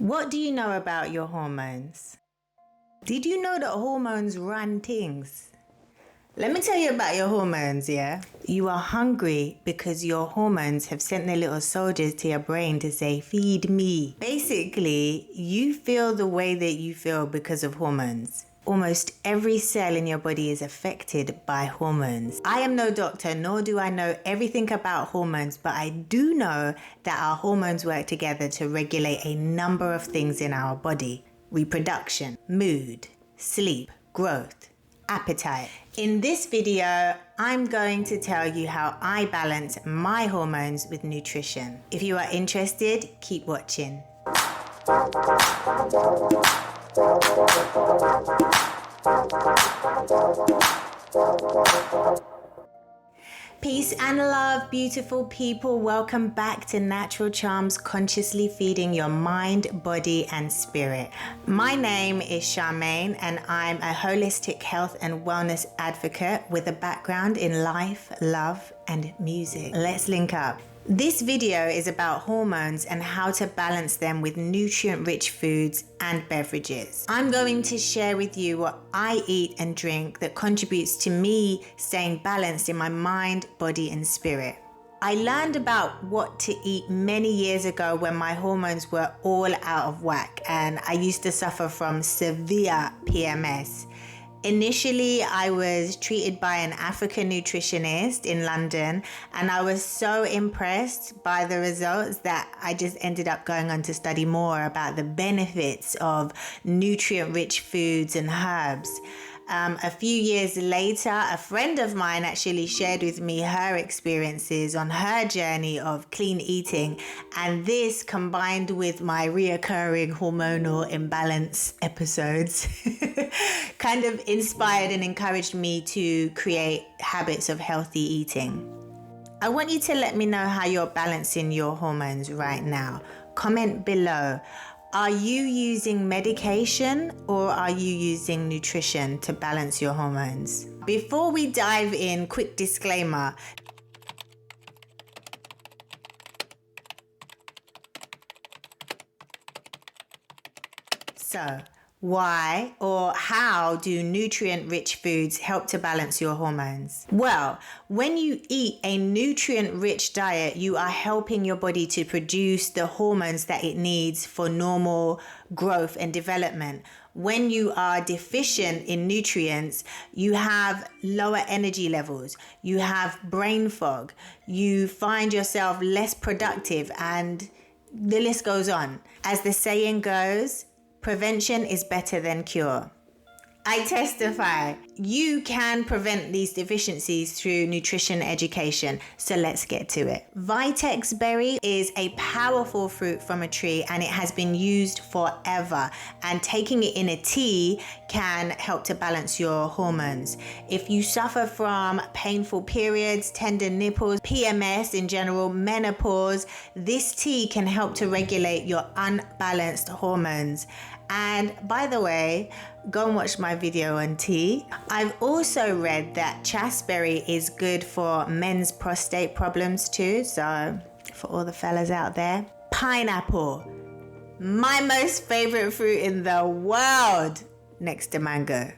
What do you know about your hormones? Did you know that hormones run things? Let me tell you about your hormones, yeah? You are hungry because your hormones have sent their little soldiers to your brain to say, feed me. Basically, you feel the way that you feel because of hormones. Almost every cell in your body is affected by hormones. I am no doctor, nor do I know everything about hormones, but I do know that our hormones work together to regulate a number of things in our body. Reproduction, mood, sleep, growth, appetite. In this video, I'm going to tell you how I balance my hormones with nutrition. If you are interested, keep watching. Peace and love, beautiful people. Welcome back to Natural Charmz, consciously feeding your mind, body, and spirit. My name is Charmaine, and I'm a holistic health and wellness advocate with a background in life, love, and music. Let's link up. This video is about hormones and how to balance them with nutrient-rich foods and beverages. I'm going to share with you what I eat and drink that contributes to me staying balanced in my mind, body, and spirit. I learned about what to eat many years ago when my hormones were all out of whack and I used to suffer from severe PMS. Initially, I was treated by an African nutritionist in London, and I was so impressed by the results that I just ended up going on to study more about the benefits of nutrient-rich foods and herbs. A few years later, a friend of mine actually shared with me her experiences on her journey of clean eating, and this combined with my reoccurring hormonal imbalance episodes kind of inspired and encouraged me to create habits of healthy eating. I want you to let me know how you're balancing your hormones right now. Comment below. Are you using medication or are you using nutrition to balance your hormones? Before we dive in, quick disclaimer. So, why or how do nutrient-rich foods help to balance your hormones? Well, when you eat a nutrient-rich diet, you are helping your body to produce the hormones that it needs for normal growth and development. When you are deficient in nutrients, you have lower energy levels, you have brain fog, you find yourself less productive, and the list goes on. As the saying goes, prevention is better than cure. I testify. You can prevent these deficiencies through nutrition education. So let's get to it. Vitex berry is a powerful fruit from a tree and it has been used forever. And taking it in a tea can help to balance your hormones. If you suffer from painful periods, tender nipples, PMS in general, menopause, this tea can help to regulate your unbalanced hormones. And by the way, go and watch my video on tea. I've also read that chasteberry is good for men's prostate problems too. So for all the fellas out there, pineapple, my most favorite fruit in the world next to mango.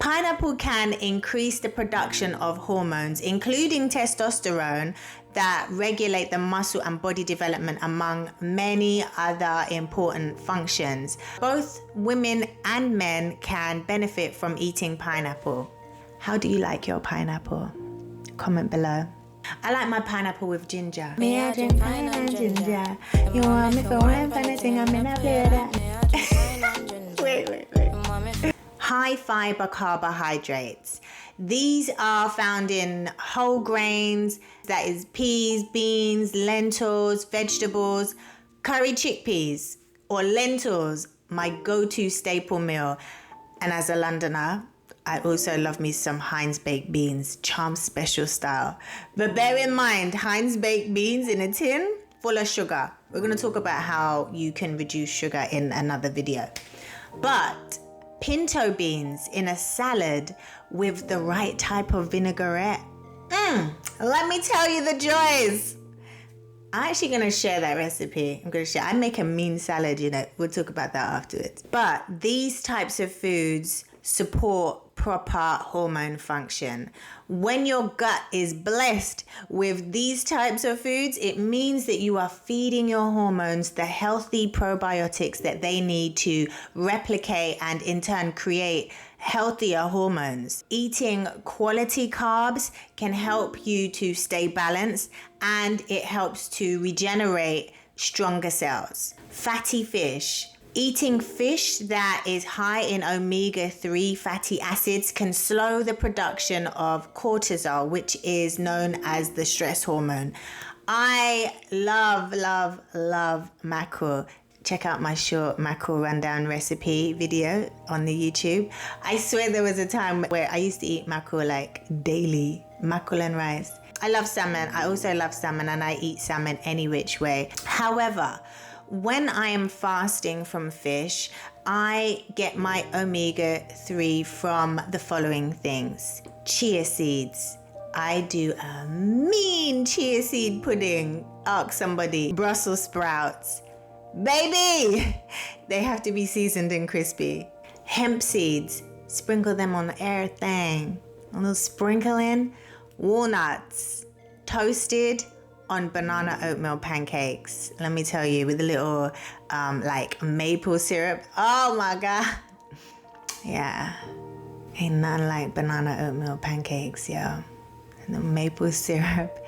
Pineapple can increase the production of hormones, including testosterone, that regulate the muscle and body development, among many other important functions. Both women and men can benefit from eating pineapple. How do you like your pineapple? Comment below. I like my pineapple with ginger. Me, I drink pine and ginger. You want me for anything? I'm in a play that. Wait. High fiber carbohydrates. These are found in whole grains, that is peas, beans, lentils, vegetables, curry chickpeas or lentils, my go-to staple meal. And as a Londoner, I also love me some Heinz baked beans, Charmz special style. But bear in mind, Heinz baked beans in a tin, full of sugar. We're going to talk about how you can reduce sugar in another video. But pinto beans in a salad with the right type of vinaigrette. Let me tell you the joys. I'm actually going to share that recipe. I make a mean salad, We'll talk about that afterwards. But these types of foods support proper hormone function. When your gut is blessed with these types of foods, it means that you are feeding your hormones the healthy probiotics that they need to replicate and in turn create healthier hormones. Eating quality carbs can help you to stay balanced, and it helps to regenerate stronger cells. Fatty fish. Eating fish that is high in omega-3 fatty acids can slow the production of cortisol, which is known as the stress hormone. I love mackerel. Check out my short mackerel rundown recipe video on the YouTube. I swear there was a time where I used to eat mackerel like daily, mackerel and rice. I love salmon. I also love salmon, and I eat salmon any which way. However, when I am fasting from fish, I get my omega-3 from the following things. Chia seeds. I do a mean chia seed pudding. Ask somebody. Brussels sprouts. Baby! They have to be seasoned and crispy. Hemp seeds. Sprinkle them on everything. A little sprinkling. Walnuts. Toasted on banana oatmeal pancakes. Let me tell you, with a little like maple syrup. Oh my God. Yeah. Ain't nothing like banana oatmeal pancakes, yo. And the maple syrup.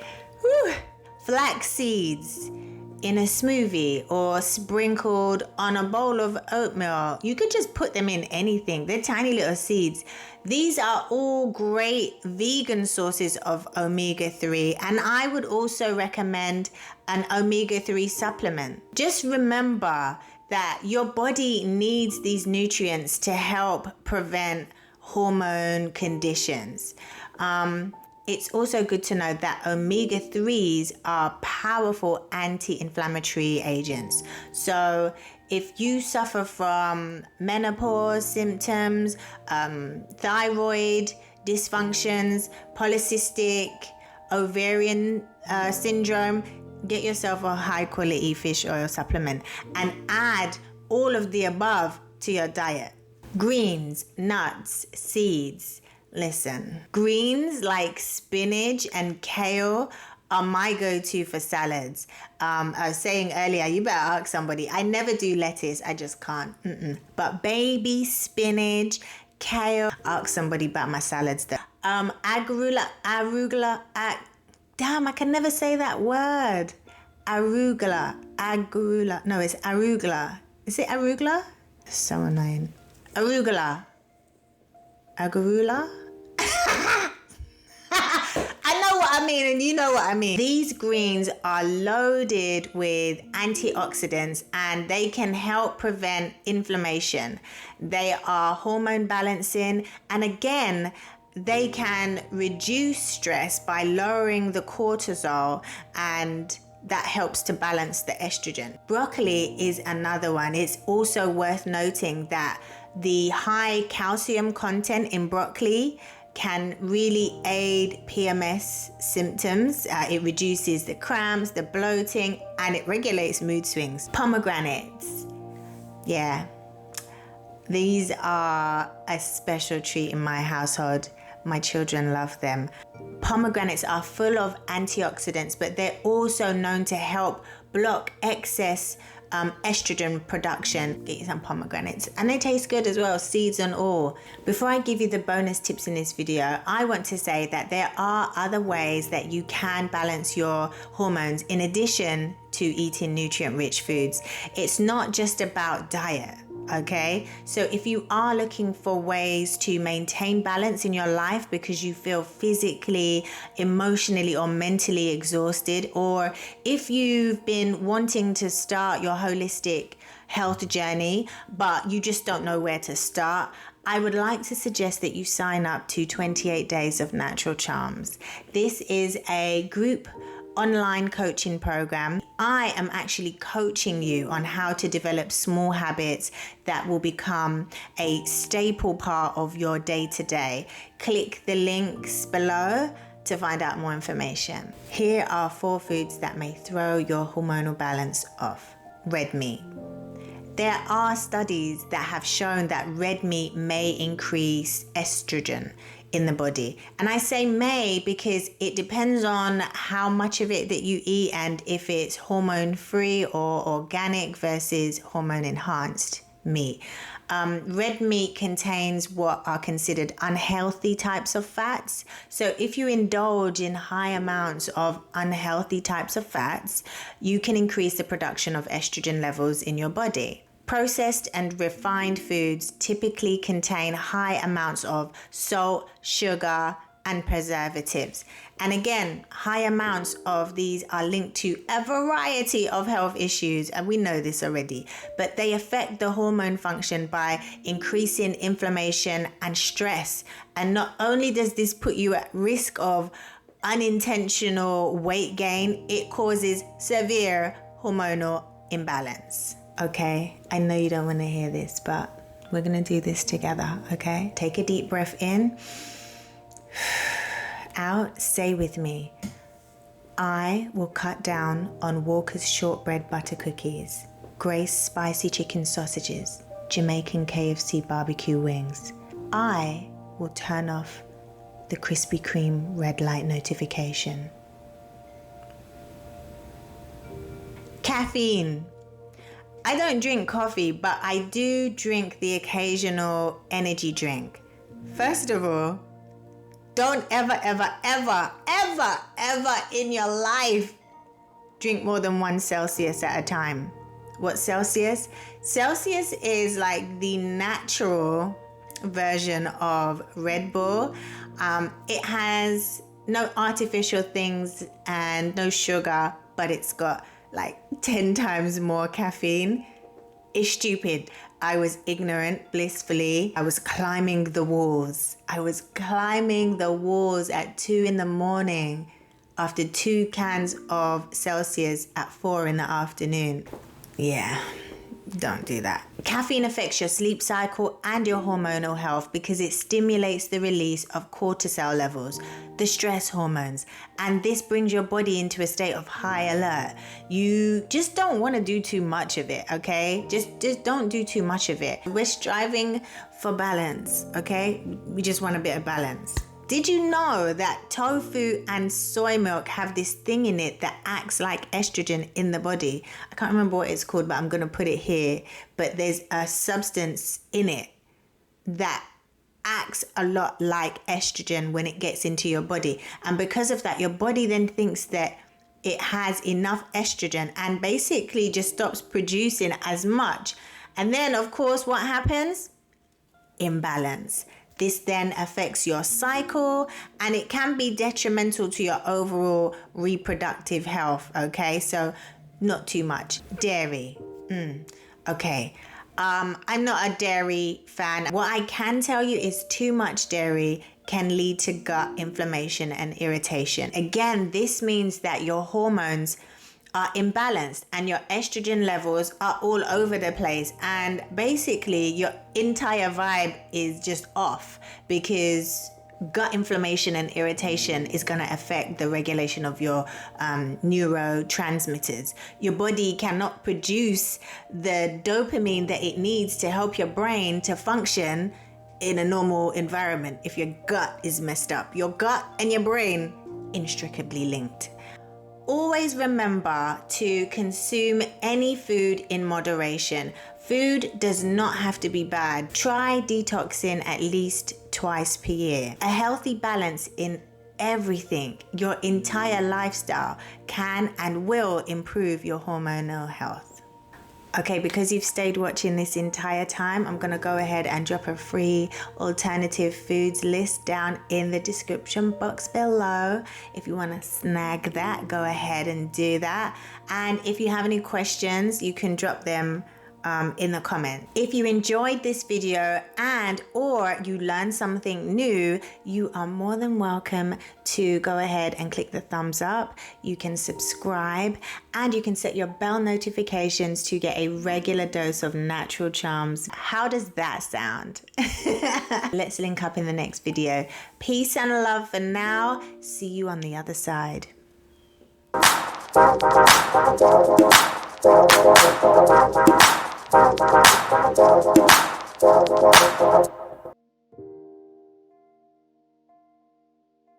Woo. Flax seeds in a smoothie or sprinkled on a bowl of oatmeal. You could just put them in anything. They're tiny little seeds. These are all great vegan sources of omega-3, and I would also recommend an omega-3 supplement. Just remember that your body needs these nutrients to help prevent hormone conditions. It's also good to know that omega-3s are powerful anti-inflammatory agents. So if you suffer from menopause symptoms, thyroid dysfunctions, polycystic ovarian syndrome, get yourself a high quality fish oil supplement and add all of the above to your diet. Greens, nuts, seeds. Listen, greens like spinach and kale are my go-to for salads. I was saying earlier, you better ask somebody. I never do lettuce. I just can't. But baby spinach, kale, ask somebody about my salads there. Arugula. Damn, I can never say that word. Arugula. No, it's arugula. Is it arugula? So annoying. Arugula. I know what I mean, and you know what I mean. These greens are loaded with antioxidants, and they can help prevent inflammation. They are hormone balancing, and again, they can reduce stress by lowering the cortisol, and that helps to balance the estrogen. Broccoli is another one. It's also worth noting that the high calcium content in broccoli can really aid PMS symptoms. It reduces the cramps, the bloating, and it regulates mood swings. Pomegranates. Yeah, these are a special treat in my household. My children love them. Pomegranates are full of antioxidants, but they're also known to help block excess estrogen production. Get you some pomegranates, and they taste good as well, seeds and all. Before I give you the bonus tips in this video, I want to say that there are other ways that you can balance your hormones in addition to eating nutrient-rich foods. It's not just about diet. Okay, so if you are looking for ways to maintain balance in your life because you feel physically, emotionally, or mentally exhausted, or if you've been wanting to start your holistic health journey but you just don't know where to start, I would like to suggest that you sign up to 28 Days of Natural Charmz. This is a group online coaching program. I am actually coaching you on how to develop small habits that will become a staple part of your day-to-day. Click the links below to find out more information. Here are 4 foods that may throw your hormonal balance off. Red meat. There are studies that have shown that red meat may increase estrogen in the body. And I say may because it depends on how much of it that you eat and if it's hormone free or organic versus hormone enhanced meat. Red meat contains what are considered unhealthy types of fats. So if you indulge in high amounts of unhealthy types of fats, you can increase the production of estrogen levels in your body. Processed and refined foods typically contain high amounts of salt, sugar, and preservatives. And again, high amounts of these are linked to a variety of health issues, and we know this already, but they affect the hormone function by increasing inflammation and stress. And not only does this put you at risk of unintentional weight gain, it causes severe hormonal imbalance. Okay, I know you don't want to hear this, but we're going to do this together, okay? Take a deep breath in, out, say with me, I will cut down on Walker's shortbread butter cookies, Grace spicy chicken sausages, Jamaican KFC barbecue wings. I will turn off the Krispy Kreme red light notification. Caffeine. I don't drink coffee, but I do drink the occasional energy drink. First of all, don't ever in your life drink more than 1 Celsius at a time. What's Celsius? Celsius is like the natural version of Red Bull. It has no artificial things and no sugar, but it's got like 10 times more caffeine. It's stupid. I was ignorant, blissfully. I was climbing the walls. At 2 in the morning after 2 cans of Celsius at 4 in the afternoon. Yeah, don't do that. Caffeine affects your sleep cycle and your hormonal health because it stimulates the release of cortisol levels, the stress hormones, and this brings your body into a state of high alert. You just don't want to do too much of it, okay? Just don't do too much of it. We're striving for balance, okay? We just want a bit of balance. Did you know that tofu and soy milk have this thing in it that acts like estrogen in the body? I can't remember what it's called, but I'm going to put it here. But there's a substance in it that acts a lot like estrogen when it gets into your body. And because of that, your body then thinks that it has enough estrogen and basically just stops producing as much. And then, of course, what happens? Imbalance. This then affects your cycle and it can be detrimental to your overall reproductive health, okay? So not too much. Dairy. Okay. I'm not a dairy fan. What I can tell you is too much dairy can lead to gut inflammation and irritation. Again, this means that your hormones are imbalanced and your estrogen levels are all over the place, and basically your entire vibe is just off because gut inflammation and irritation is going to affect the regulation of your neurotransmitters. Your body cannot produce the dopamine that it needs to help your brain to function in a normal environment if your gut is messed up. Your gut and your brain inextricably linked. Always remember to consume any food in moderation. Food does not have to be bad. Try detoxing at least twice per year. A healthy balance in everything, your entire lifestyle, can and will improve your hormonal health. Okay, because you've stayed watching this entire time, I'm going to go ahead and drop a free alternative foods list down in the description box below. If you want to snag that, go ahead and do that. And if you have any questions, you can drop them in the comment. If you enjoyed this video or you learned something new, you are more than welcome to go ahead and click the thumbs up. You can subscribe and you can set your bell notifications to get a regular dose of natural charms. How does that sound? Let's link up in the next video. Peace and love for now. See you on the other side. Thank you.